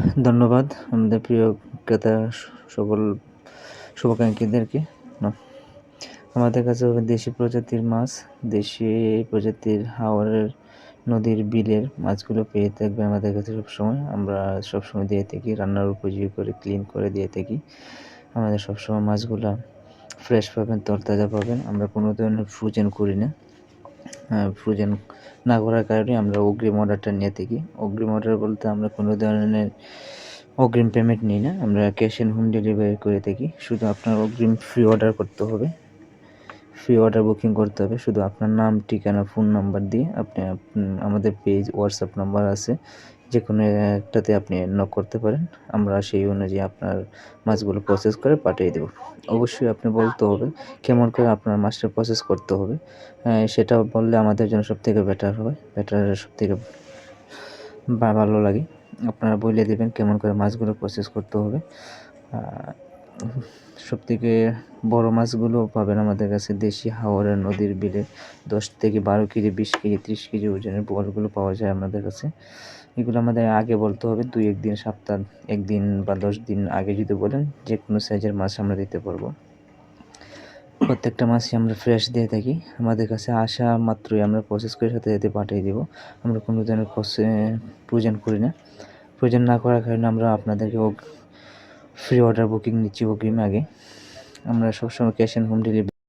ধন্যবাদ আমাদের প্রিয় ক্রেতা সকল শুভাকাঙ্ক্ষীদেরকে। আমাদের কাছে দেশি প্রজাতির মাছ, দেশি প্রজাতির হাওরের, নদীর, বিলের মাছগুলো পেয়ে থাকবে আমাদের কাছে সবসময়। আমরা সবসময় দিয়ে থাকি, রান্নার উপযোগী করে ক্লিন করে দিয়ে থাকি। আমাদের সবসময় মাছগুলা ফ্রেশ পাবেন, তরতাজা পাবেন। আমরা কোনো ধরনের ফ্রোজেন করি না। ফ্রোজেন না করার কারণে আমরা অগ্রিম অর্ডারটা নিয়ে থাকি। অগ্রিম অর্ডার বলতে আমরা কোনো ধরনের অগ্রিম পেমেন্ট নিই না, আমরা ক্যাশ অন হোম ডেলিভারি করে থাকি। শুধু আপনার অগ্রিম ফ্রি অর্ডার করতে হবে, ফ্রি অর্ডার বুকিং করতে হবে। শুধু আপনার নাম, ঠিকানা, ফোন নাম্বার দিয়ে আপনি আমাদের পেজ, হোয়াটসঅ্যাপ নাম্বার আছে, যে কোনো একটাতে আপনি নক করতে পারেন। আমরা সেই অনুযায়ী আপনার মাছগুলো প্রসেস করে পাঠিয়ে দেব। অবশ্যই আপনি বলতে হবে কেমন করে আপনার মাছটা প্রসেস করতে হবে, সেটা বললে আমাদের জন্য সবথেকে বেটার হয়, সবথেকে ভালো লাগে। আপনারা বলে দেবেন কেমন করে মাছগুলো প্রসেস করতে হবে। সবথেকে বড় মাছগুলো পাবেন আমাদের কাছে দেশি হাওরের, নদীর, বিলের 10 থেকে 12 কেজি, 20 কেজি, 30 কেজি ওজনের বড়গুলো পাওয়া যায় আমাদের কাছে। এগুলো আমাদের আগে বলতে হবে, 2-1 দিন, সপ্তাহ 1 দিন বা 10 দিন আগে যদি বলেন, যে কোনো সাইজের মাছ আমরা দিতে পারবো। প্রত্যেকটা মাছই আমরা ফ্রেশ দিয়ে থাকি। আমাদের কাছে আসা মাত্রই আমরা প্রসেস করে সাথে সাথে পাঠিয়ে দেবো। আমরা কোনো ধরনের প্রয়োজন করি না। প্রয়োজন না করার কারণে আমরা আপনাদেরকে ফ্রি অর্ডার বুকিং নিচ্ছি অগ্রিম আগে। আমরা সবসময় ক্যাশ অন হোম ডেলিভারি